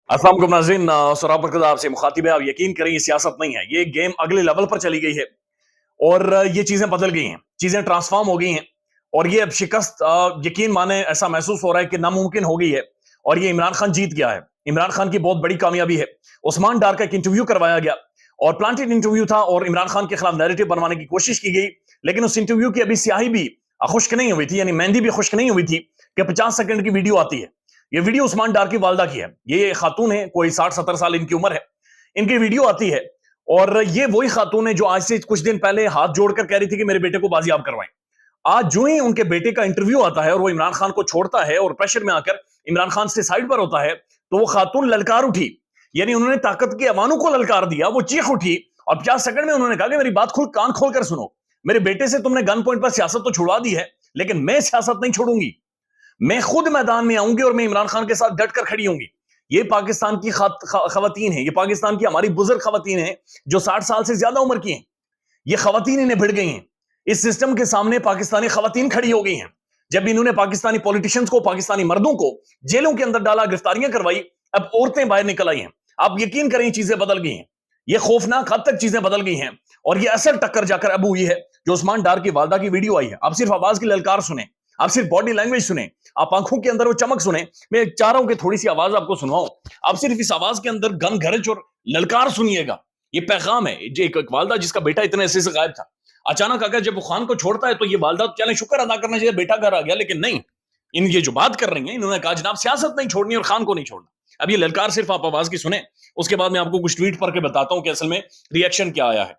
अस्सलाम वालेकुम नाज़रीन, सुराब बरकत आपसे मुखातिब है। आप यकीन करें ये सियासत नहीं है, ये गेम अगले लेवल पर चली गई है और ये चीजें बदल गई हैं, चीजें ट्रांसफॉर्म हो गई हैं और ये अब शिकस्त यकीन माने ऐसा महसूस हो रहा है कि नामुमकिन हो गई है और ये इमरान खान जीत गया है। इमरान खान की बहुत बड़ी कामयाबी है। उस्मान डार का एक इंटरव्यू करवाया गया और प्लांटेड इंटरव्यू था और इमरान खान के खिलाफ नैरेटिव बनवाने की कोशिश की गई, लेकिन उस इंटरव्यू की अभी स्याही भी खुश्क नहीं हुई थी, यानी मेहंदी भी खुश्क नहीं हुई थी कि 50 सेकंड की वीडियो आती है। ये वीडियो उस्मान डार की वालदा की है। ये खातून है, कोई 60-70 साल इनकी उम्र है। इनकी वीडियो आती है और ये वही खातून है जो आज से कुछ दिन पहले हाथ जोड़कर कह रही थी कि मेरे बेटे को बाजियाब करवाएं। आज जो ही उनके बेटे का इंटरव्यू आता है और वो इमरान खान को छोड़ता है और प्रेशर में आकर इमरान खान से साइड पर होता है, तो वो खातून ललकार उठी, यानी उन्होंने ताकत के अवानों को ललकार दिया। वो चीख उठी और 50 सेकंड में उन्होंने कहा कि मेरी बात कान खोल कर सुनो। मेरे बेटे से तुमने गन पॉइंट पर सियासत तो छुड़वा दी है, लेकिन मैं सियासत नहीं छोड़ूंगी। मैं खुद मैदान में आऊंगी और मैं इमरान खान के साथ डट कर खड़ी होंगी। ये पाकिस्तान की खवातीन है, ये पाकिस्तान की हमारी बुजुर्ग खवातीन है जो 60 साल से ज्यादा उम्र की हैं। ये खवातीन इन्हें भिड़ गई हैं। इस सिस्टम के सामने पाकिस्तानी खवातीन खड़ी हो गई हैं। जब इन्होंने पाकिस्तानी पॉलिटिशियंस को, पाकिस्तानी मर्दों को जेलों के अंदर डाला, गिरफ्तारियां करवाई, अब औरतें बाहर निकल आई हैं। आप यकीन करें चीजें बदल गई हैं। ये खौफनाक हद तक चीजें बदल गई हैं और ये असल टक्कर जाकर अब हुई है जो उस्मान डार की वालदा की वीडियो आई है। आप सिर्फ आवाज की ललकार सुने, आप सिर्फ बॉडी लैंग्वेज सुने, आप आंखों के अंदर वो चमक सुने। मैं चाह रहा हूं कि थोड़ी सी आवाज आपको सुनवाऊं। आप सिर्फ इस आवाज के अंदर गम गरज और ललकार सुनिएगा। ये पैगाम है जो एक वालदा जिसका बेटा इतने अरसे से गायब था, अचानक अगर जब वो खान को छोड़ता है तो ये वालदा चले शुक्र अदा करना चाहिए बेटा घर आ गया, लेकिन नहीं। इन ये जो बात कर रही हैं, इन्होंने कहा जनाब सियासत नहीं छोड़नी और खान को नहीं छोड़ना। अब ये ललकार सिर्फ आप आवाज की सुने, उसके बाद मैं आपको कुछ ट्वीट पढ़ के बताता हूं कि असल में रिएक्शन क्या आया है।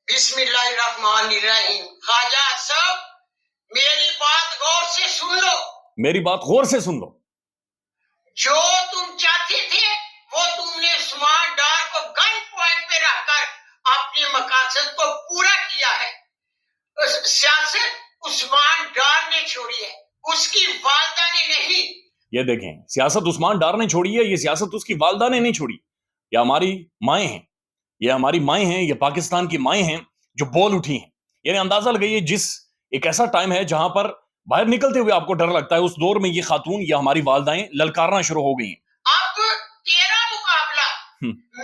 बिस्मिल्लाहिर्रहमानिर्रहीम। ख्वाजा साहब, मेरी बात गौर से सुन लो। मेरी बात गौर से सुन लो। जो तुम चाहते थे वो तुमने उस्मान डार को गन पॉइंट पे रखकर अपने मकासद को पूरा किया है। सियासत उस्मान डार ने छोड़ी है, उसकी वालदा ने नहीं। ये देखें, सियासत उस्मान डार ने छोड़ी है, ये सियासत उसकी वालदा ने नहीं छोड़ी। ये हमारी माएं हैं, ये हमारी माएं हैं, ये पाकिस्तान की माएं हैं जो बोल उठी हैं। यानी अंदाजा लगाइए, जिस एक ऐसा टाइम है जहां पर बाहर निकलते हुए आपको डर लगता है, उस दौर में ये खातून या हमारी वालदाएं ललकारना शुरू हो गई हैं। अब तेरा मुकाबला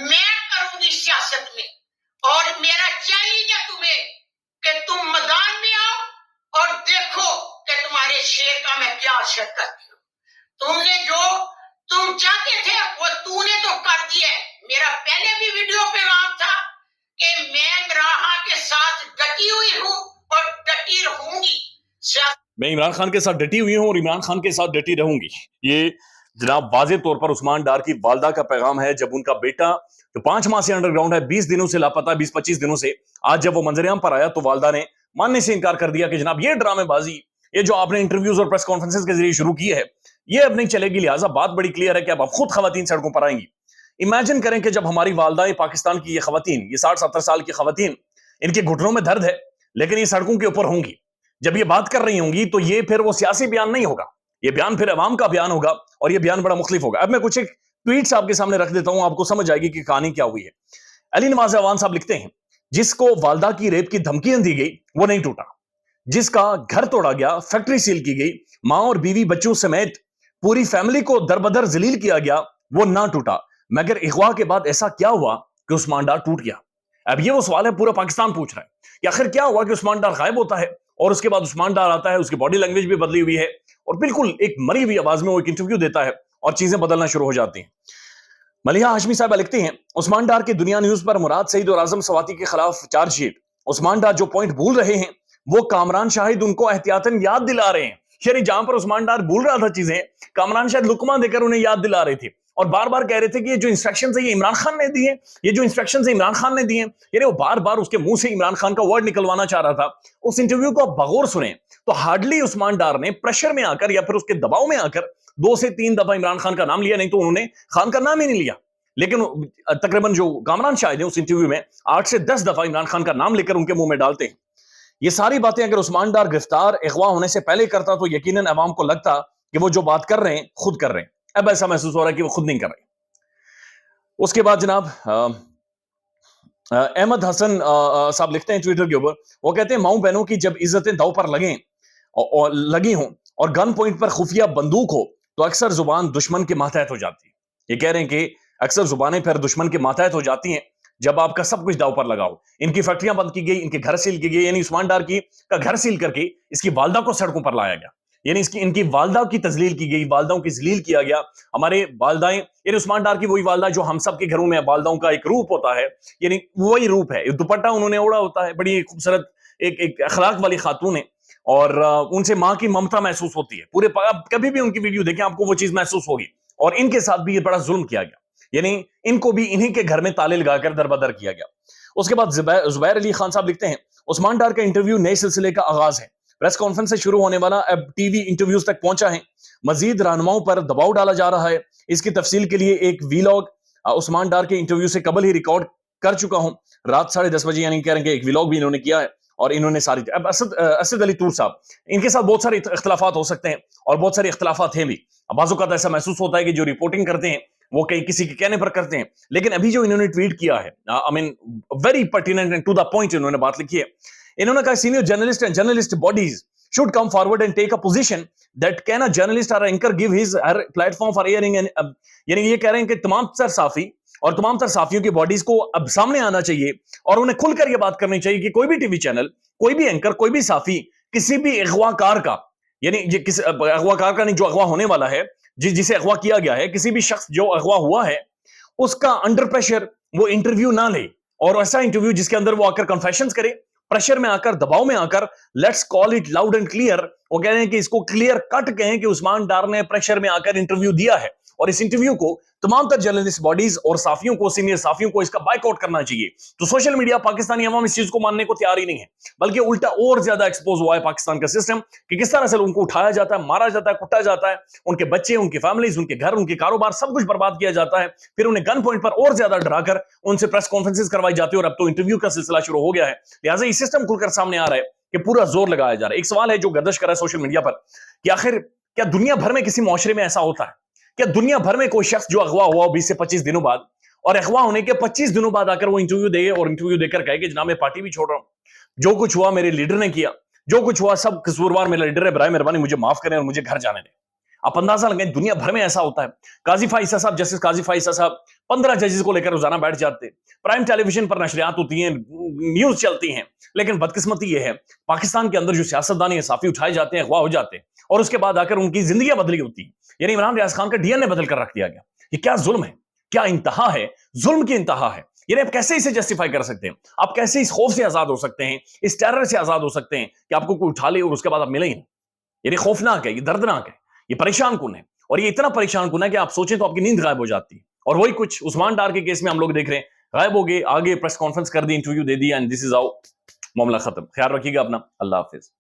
मैं करूंगी सियासत में और मेरा चैलेंज है तुम्हें कि तुम मैदान में आओ और देखो कि तुम्हारे शेर का मैं क्या असर करती हूँ। तुमने जो तुम चाहते थे वो तूने तो कर दिया है। मेरा पहले भी वीडियो पे नाम था कि मैं इमरान खान के साथ डटी हुई हूँ और डटी रहूंगी। मैं इमरान खान के साथ डटी हुई हूं और इमरान खान के साथ डटी रहूंगी। ये जनाब वाज़े तौर पर उस्मान डार की वालदा का पैगाम है। जब उनका बेटा जो 5 माह से अंडरग्राउंड है, 20 दिनों से लापता, 20-25 दिनों से, आज जब वो मंजरेआम पर आया तो वालदा ने मानने से इनकार कर दिया कि जनाब ये ड्रामेबाजी, ये जो आपने इंटरव्यूज और प्रेस कॉन्फ्रेंसेस के जरिए शुरू की है, ये अब नहीं चलेगी। लिहाजा बात बड़ी क्लियर है कि अब आप खुद खवातीन सड़कों पर आएंगी। इमेजिन करें कि जब हमारी वालदाएं, पाकिस्तान की ये खवातीन, ये 60-70 साल की खवातीन, इनके घुटनों में दर्द है लेकिन ये सड़कों के ऊपर होंगी। जब ये बात कर रही होंगी तो ये फिर वो सियासी बयान नहीं होगा, ये बयान फिर अवाम का बयान होगा और ये बयान बड़ा मुख्तलिफ होगा। अब मैं कुछ एक ट्वीट्स आपके सामने रख देता हूं, आपको समझ आएगी कि कहानी क्या हुई है। अली नवाज अवान साहब लिखते हैं, जिसको वालदा की रेप की धमकियां दी गई वो नहीं टूटा, जिसका घर तोड़ा गया, फैक्ट्री सील की गई, मां और बीवी बच्चों समेत पूरी फैमिली को दरबदर जलील किया गया, वो ना टूटा। मगर इगवा के बाद ऐसा क्या हुआ कि उस्मान डार टूट गया? अब ये वो सवाल है पूरा पाकिस्तान पूछ रहा है कि आखिर क्या हुआ कि उस्मान डार गायब होता है और उसके बाद उस्मान डार आता है, उसकी बॉडी लैंग्वेज भी बदली हुई है और बिल्कुल एक मरी हुई आवाज में वो एक इंटरव्यू देता है और चीजें बदलना शुरू हो जाती हैं। मलिहा हाशमी साहब लिखते हैं, उस्मान डार की दुनिया न्यूज पर मुराद सईद और आजम सवाती के खिलाफ चार्जशीट। उस्मान डार जो पॉइंट भूल रहे हैं वो कामरान शाहिद उनको एहतियातन याद दिला रहे हैं। यानी जहां पर उस्मान डार भूल रहा था चीजें, कामरान शाहिद लुकमा देकर उन्हें याद दिला रहे थे और बार बार कह रहे थे कि ये जो इंस्ट्रक्शंस है ये इमरान खान ने दिए, ये जो इंस्ट्रक्शंस है इमरान खान ने दिए। यानी वो बार बार उसके मुंह से इमरान खान का वर्ड निकलवाना चाह रहा था। उस इंटरव्यू को आप बगौर सुने तो हार्डली उस्मान डार ने प्रेशर में आकर या फिर उसके दबाव में आकर 2 से 3 दफा इमरान खान का नाम लिया, नहीं तो उन्होंने खान का नाम ही नहीं लिया। लेकिन तकरीबन जो कामरान शाहिद है उस इंटरव्यू में 8 से 10 दफा इमरान खान का नाम लेकर उनके मुंह में डालते हैं। ये सारी बातें अगर उस्मान डार गिरफ्तार, अगवा होने से पहले करता तो यकीनन अवाम को लगता कि वो जो बात कर रहे हैं खुद कर रहे हैं। अब ऐसा महसूस हो रहा है कि वो खुद नहीं कर रहे। उसके बाद जनाब अहमद हसन साहब लिखते हैं ट्विटर के ऊपर, वो कहते हैं माऊ बहनों की जब इज्जतें दाव पर लगें और लगी हों और गन पॉइंट पर खुफिया बंदूक हो तो अक्सर जुबान दुश्मन के मातहत हो जाती है। یہ کہہ رہے ہیں کہ اکثر زبانیں پھر دشمن کے ماتحت ہو جاتی ہیں جب آپ کا سب کچھ داؤ پر لگاؤ. ان کی فیکٹریاں بند کی گئی, ان کے گھر سیل کی گئی, یعنی عثمان ڈار کا گھر سیل کر کے اس کی والدہ کو سڑکوں پر لایا گیا, یعنی ان کی والدہ کی تذلیل کی گئی, والدوں کی ذلیل کیا گیا. ہمارے والدائیں, یعنی عثمان ڈار کی وہی والدہ جو ہم سب کے گھروں میں والدوں کا ایک روپ ہوتا ہے, یعنی وہی روپ ہے. دوپٹہ انہوں نے اوڑا ہوتا ہے, بڑی خوبصورت ایک اخلاق والی خاتون ہے, اور ان سے ماں کی ممتا محسوس ہوتی ہے. پورے کبھی بھی ان کی ویڈیو دیکھیں آپ کو وہ چیز محسوس ہوگی. اور ان کے ساتھ بھی یہ بڑا ظلم کیا گیا, یعنی ان کو بھی انہی کے گھر میں تالے لگا کر دربدر کیا گیا. اس کے بعد زبیر علی خان صاحب لکھتے ہیں عثمان ڈار کا انٹرویو نئے سلسلے کا آغاز ہے. پریس کانفرنس سے شروع ہونے والا اب ٹی وی انٹرویوز تک پہنچا ہے. مزید رہنماؤں پر دباؤ ڈالا جا رہا ہے. اس کی تفصیل کے لیے ایک ویلاگ عثمان ڈار کے انٹرویو سے قبل ہی ریکارڈ کر چکا ہوں. رات 10:30 بجے, یعنی کہہ رہے ہیں کہ ایک ویلاگ بھی انہوں نے کیا ہے, اور انہوں نے ساری. اب اسد علی طور صاحب, ان کے ساتھ بہت سارے اختلافات ہو سکتے ہیں, اور بہت سارے اختلافات ہیں بھی. بعض اوقات ایسا محسوس ہوتا ہے کہ جو رپورٹنگ کرتے ہیں وہ کسی کے کہنے پر کرتے ہیں, لیکن ابھی جو انہوں نے ٹویٹ کیا ہے, I mean very pertinent and to the point انہوں نے بات لکھی ہے. انہوں نے کہا senior journalist and journalist bodies should come forward and take a position that can a journalist or anchor give her platform for airing and یعنی یہ کہہ رہے ہیں کہ تمام تر صحافی اور تمام تر صحافیوں کی باڈیز کو اب سامنے آنا چاہیے, اور انہیں کھل کر یہ بات کرنی چاہیے کہ کوئی بھی ٹی وی چینل, کوئی بھی اینکر, کوئی بھی صحافی کسی بھی اغوا کار کا, یعنی اغوا کار کا نہیں, جو اغوا ہونے والا ہے, جسے اغوا کیا گیا ہے, کسی بھی شخص جو اغوا ہوا ہے اس کا انڈر پریشر وہ انٹرویو نہ لے, اور ایسا انٹرویو جس کے اندر وہ آ کر کنفیشنز کرے, پریشر میں آ کر, دباؤ میں آ کر. Let's call it loud and clear. وہ کہہ رہے ہیں کہ اس کو کلیئر کٹ کہیں کہ عثمان ڈار نے پریشر میں آ کر انٹرویو دیا ہے, اور اس انٹرویو کو تمام تر جرنلسٹ باڈیز اور صحافیوں کو, سینئر صحافیوں کو اس کا بائیک آؤٹ کرنا چاہیے. تو سوشل میڈیا, پاکستانی عوام اس چیز کو ماننے کو تیار ہی نہیں ہے, بلکہ الٹا اور زیادہ ایکسپوز ہوا ہے پاکستان کا سسٹم کہ کس طرح سے ان کو اٹھایا جاتا ہے, مارا جاتا ہے, کٹا جاتا ہے, ان کے بچے, ان کی فیملیز, ان کے گھر, ان کے کاروبار, سب کچھ برباد کیا جاتا ہے. پھر انہیں گن پوائنٹ پر اور زیادہ ڈرا کر ان سے پریس کانفرنسز کروائی جاتی ہے, اور اب تو انٹرویو کا سلسلہ شروع ہو گیا ہے. لہٰذا یہ سسٹم کھل کر سامنے آ رہا ہے کہ پورا زور لگایا جا رہا ہے. ایک سوال ہے جو گردش کر رہا ہے سوشل میڈیا پر کہ آخر کیا دنیا بھر میں کسی معاشرے میں ایسا ہوتا ہے, کیا دنیا بھر میں کوئی شخص جو اغوا ہوا 20 سے 25 دنوں بعد, اور اغوا ہونے کے 25 دنوں بعد آ کر وہ انٹرویو دے, اور انٹرویو دے کر کہے کہ جناب میں پارٹی بھی چھوڑ رہا ہوں, جو کچھ ہوا میرے لیڈر نے کیا, جو کچھ ہوا سب قصوروار میرا لیڈر ہے, برائے مہربانی مجھے معاف کریں اور مجھے گھر جانے دیں. آپ اندازہ لگائیں دنیا بھر میں ایسا ہوتا ہے. قاضی فائزہ صاحب, جسٹس قاضی فائزہ صاحب 15 ججز کو لے کر روزانہ بیٹھ جاتے, پرائم ٹیلی ویژن پر نشریات ہوتی ہیں, نیوز چلتی ہیں, لیکن بدقسمتی یہ ہے پاکستان کے اندر جو سیاستدان ہیں, صحافی اٹھائے جاتے ہیں, اغوا ہو جاتے ہیں, اور اس کے بعد آ کر ان کی زندگیاں بدلی ہوتی ہیں. یعنی عمران ریاض خان کا ڈی این اے بدل کر رکھ دیا گیا. یہ کیا ظلم ہے, کیا انتہا ہے, ظلم کی انتہا ہے. یعنی آپ کیسے اسے جسٹیفائی کر سکتے ہیں, آپ کیسے اس خوف سے آزاد ہو سکتے ہیں, اس ٹیرر سے آزاد ہو سکتے ہیں کہ آپ کو کوئی اٹھا لے اور اس کے بعد آپ ملیں. یعنی خوفناک ہے, یہ دردناک ہے, یہ پریشان کن ہے, اور یہ اتنا پریشان کن ہے کہ آپ سوچیں تو آپ کی نیند غائب ہو جاتی ہے. اور وہی کچھ عثمان ڈار کے کیس میں ہم لوگ دیکھ رہے ہیں, غائب ہو گئے, آگے پریس کانفرنس کر دی, انٹرویو دے دی, اینڈ دس از ہاؤ معاملہ ختم. خیال رکھیے گا اپنا, اللہ حافظ.